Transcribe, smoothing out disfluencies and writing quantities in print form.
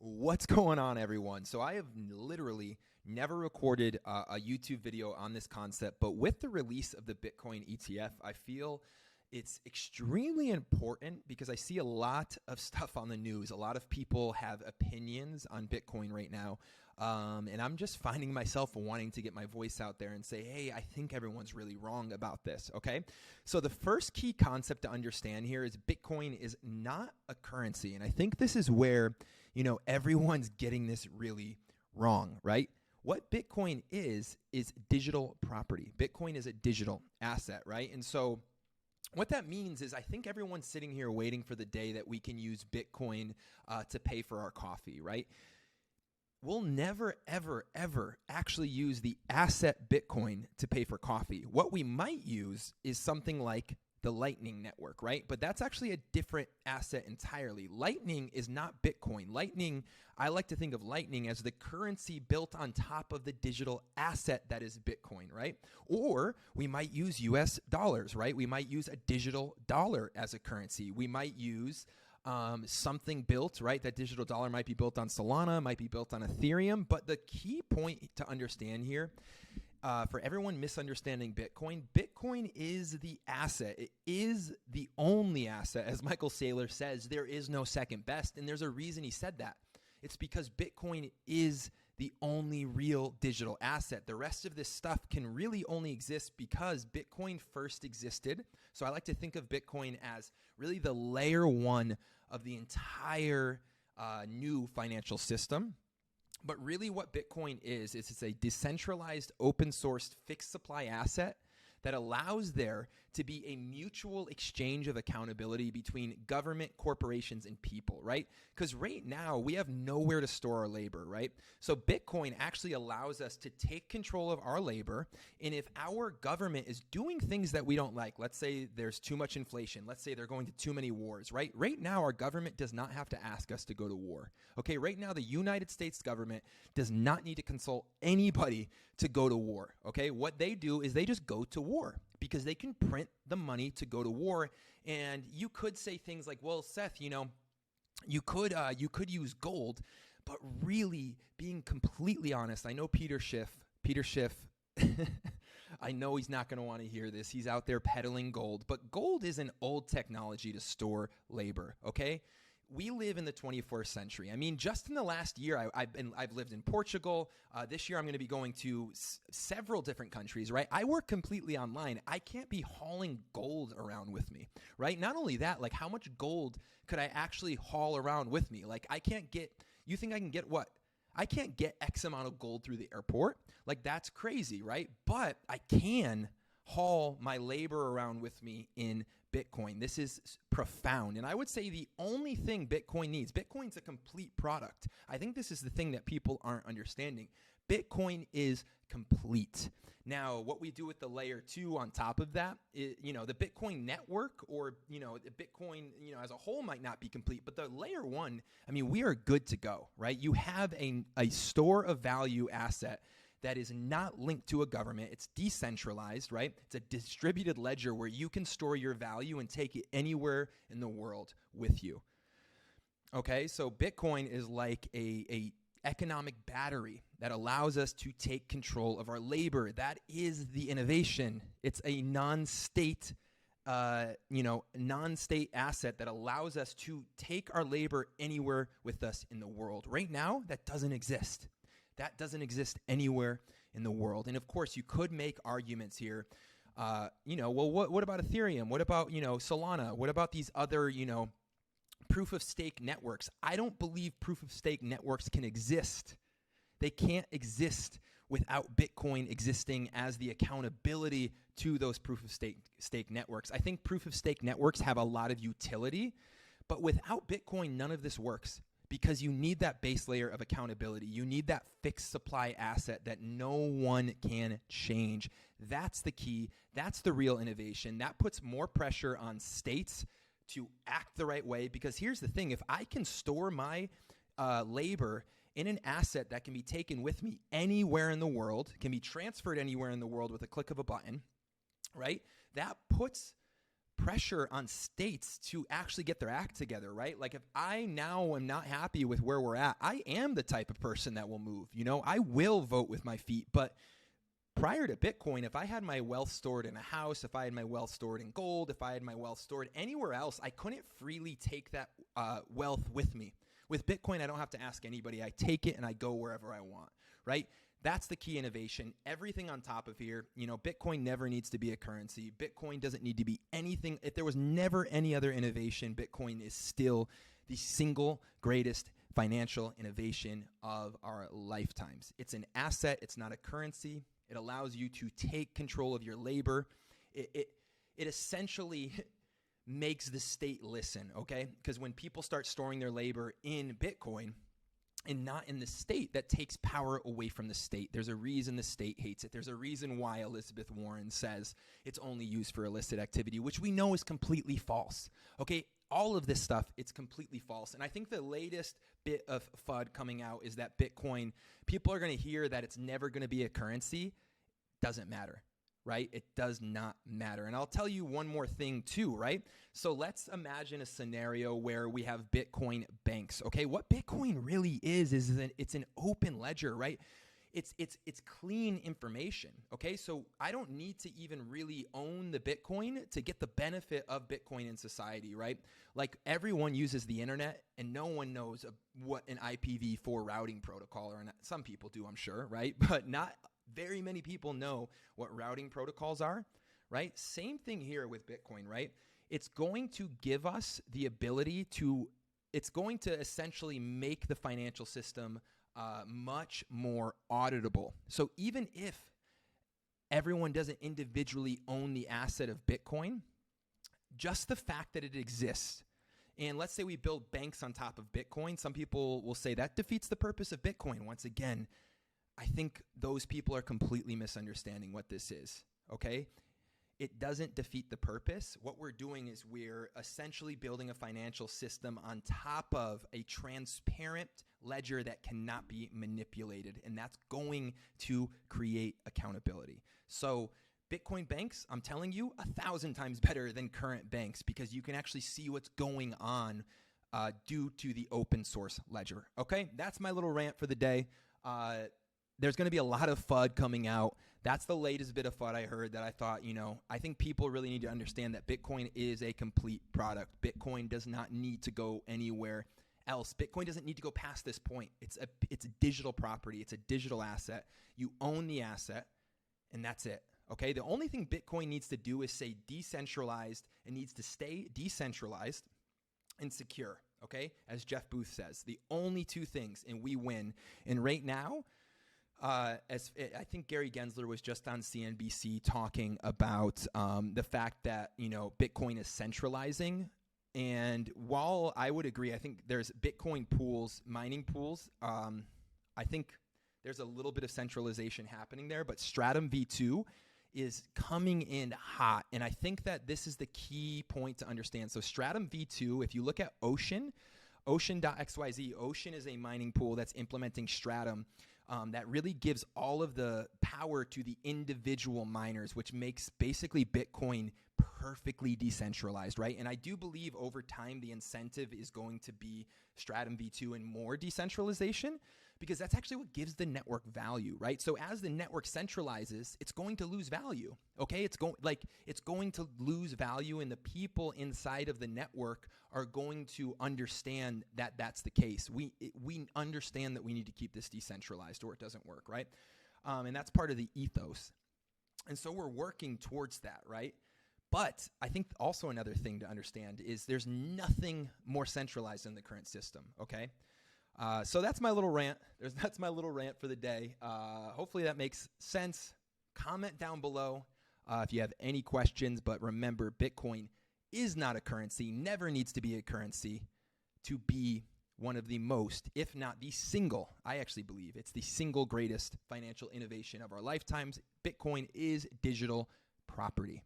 What's going on, everyone? So I have literally never recorded a YouTube video on this concept, but with the release of the Bitcoin ETF, I feel it's extremely important because I see a lot of stuff on the news. A lot of people have opinions on Bitcoin right now. And I'm just finding myself wanting to get my voice out there and say, hey, I think everyone's really wrong about this, okay? So the first key concept to understand here is Bitcoin is not a currency. And I think this is where, everyone's getting this really wrong, right? What Bitcoin is digital property. Bitcoin is a digital asset, right? And so what that means is I think everyone's sitting here waiting for the day that we can use Bitcoin to pay for our coffee, right? We'll never, ever, ever actually use the asset Bitcoin to pay for coffee. What we might use is something like the Lightning Network, right? But that's actually a different asset entirely. Lightning is not Bitcoin. Lightning, I like to think of Lightning as the currency built on top of the digital asset that is Bitcoin, right? Or we might use US dollars, right? We might use a digital dollar as a currency. We might use something built, right? That digital dollar might be built on Solana, might be built on Ethereum. But the key point to understand here, for everyone misunderstanding Bitcoin, Bitcoin is the asset. It is the only asset. As Michael Saylor says, there is no second best. And there's a reason he said that. It's because Bitcoin is the only real digital asset. The rest of this stuff can really only exist because Bitcoin first existed. So I like to think of Bitcoin as really the layer one of the entire new financial system. But really what Bitcoin is it's a decentralized, open-sourced, fixed supply asset that allows there to be a mutual exchange of accountability between government, corporations, and people, right? Because right now, we have nowhere to store our labor, right? So Bitcoin actually allows us to take control of our labor, and if our government is doing things that we don't like, let's say there's too much inflation, let's say they're going to too many wars, right? Right now, our government does not have to ask us to go to war, okay? Right now, the United States government does not need to consult anybody to go to war, okay? What they do is they just go to war because they can print the money to go to war. And you could say things like, well, Seth, you could use gold, but really being completely honest, I know Peter Schiff, I know he's not going to want to hear this. He's out there peddling gold, but gold is an old technology to store labor, okay? We live in the 21st century. I mean, just in the last year, I've lived in Portugal. This year, I'm going to be going to several different countries, right? I work completely online. I can't be hauling gold around with me, right? Not only that, like how much gold could I actually haul around with me? Like you think I can get what? I can't get X amount of gold through the airport. Like that's crazy, right? But I can haul my labor around with me in Bitcoin. This is profound. And I would say the only thing Bitcoin needs, Bitcoin's a complete product. I think this is the thing that people aren't understanding. Bitcoin is complete. Now, what we do with the layer 2 on top of that, is, the Bitcoin network or, the Bitcoin, as a whole might not be complete, but the layer 1, I mean, we are good to go, right? You have a store of value asset that is not linked to a government. It's decentralized, right? It's a distributed ledger where you can store your value and take it anywhere in the world with you. Okay, so Bitcoin is like a economic battery that allows us to take control of our labor. That is the innovation. It's a non-state non-state asset that allows us to take our labor anywhere with us in the world. Right now, that doesn't exist. That doesn't exist anywhere in the world. And of course, you could make arguments here. Well, what about Ethereum? What about, Solana? What about these other, proof of stake networks? I don't believe proof of stake networks can exist. They can't exist without Bitcoin existing as the accountability to those proof of stake networks. I think proof of stake networks have a lot of utility, but without Bitcoin, none of this works. Because you need that base layer of accountability. You need that fixed supply asset that no one can change. That's the key. That's the real innovation. That puts more pressure on states to act the right way. Because here's the thing. If I can store my labor in an asset that can be taken with me anywhere in the world, can be transferred anywhere in the world with a click of a button, right? That puts pressure on states to actually get their act together, right? Like if I now am not happy with where we're at, I am the type of person that will move. I will vote with my feet. But prior to Bitcoin, if I had my wealth stored in a house, if I had my wealth stored in gold, if I had my wealth stored anywhere else, I couldn't freely take that wealth with me. With Bitcoin, I don't have to ask anybody. I take it and I go wherever I want, right? That's the key innovation. Everything on top of here, Bitcoin never needs to be a currency. Bitcoin doesn't need to be anything. If there was never any other innovation, Bitcoin is still the single greatest financial innovation of our lifetimes. It's an asset. It's not a currency. It allows you to take control of your labor. It essentially makes the state listen, okay? Because when people start storing their labor in Bitcoin and not in the state, that takes power away from the state. There's a reason the state hates it. There's a reason why Elizabeth Warren says it's only used for illicit activity, which we know is completely false, okay? All of this stuff, it's completely false. And I think the latest bit of FUD coming out is that Bitcoin, people are going to hear that it's never going to be a currency. Doesn't matter. Right? It does not matter. And I'll tell you one more thing too, right? So let's imagine a scenario where we have Bitcoin banks. Okay, what Bitcoin really is it's an open ledger, right? It's clean information. Okay, so I don't need to even really own the Bitcoin to get the benefit of Bitcoin in society, right? Like everyone uses the internet and no one knows what an IPv4 routing protocol or some people do, I'm sure, right? But not very many people know what routing protocols are, right? Same thing here with Bitcoin, right? It's going to give us the ability it's going to essentially make the financial system much more auditable. So even if everyone doesn't individually own the asset of Bitcoin, just the fact that it exists, and let's say we build banks on top of Bitcoin, some people will say that defeats the purpose of Bitcoin. Once again, I think those people are completely misunderstanding what this is, okay? It doesn't defeat the purpose. What we're doing is we're essentially building a financial system on top of a transparent ledger that cannot be manipulated, and that's going to create accountability. So Bitcoin banks, I'm telling you, 1,000 times better than current banks because you can actually see what's going on due to the open source ledger, okay? That's my little rant for the day. There's going to be a lot of FUD coming out. That's the latest bit of FUD I heard that I thought, I think people really need to understand that Bitcoin is a complete product. Bitcoin does not need to go anywhere else. Bitcoin doesn't need to go past this point. It's a digital property. It's a digital asset. You own the asset, and that's it. Okay? The only thing Bitcoin needs to do is say decentralized. It needs to stay decentralized and secure. Okay? As Jeff Booth says, the only two things, and we win. And right now, as I think Gary Gensler was just on CNBC talking about the fact that, Bitcoin is centralizing. And while I would agree, I think there's Bitcoin pools, mining pools. I think there's a little bit of centralization happening there, but Stratum V2 is coming in hot. And I think that this is the key point to understand. So Stratum V2, if you look at Ocean.xyz, Ocean is a mining pool that's implementing Stratum. That really gives all of the power to the individual miners, which makes basically Bitcoin perfectly decentralized, right? And I do believe over time the incentive is going to be Stratum V2 and more decentralization because that's actually what gives the network value, right? So as the network centralizes, it's going to lose value, okay? It's going to lose value, and the people inside of the network are going to understand that that's the case. We understand that we need to keep this decentralized or it doesn't work, right? And that's part of the ethos. And so we're working towards that, right? But I think also another thing to understand is there's nothing more centralized in the current system, okay? So that's my little rant. That's my little rant for the day. Hopefully that makes sense. Comment down below if you have any questions. But remember, Bitcoin is not a currency, never needs to be a currency to be one of the most, if not the single, I actually believe it's the single greatest financial innovation of our lifetimes. Bitcoin is digital property.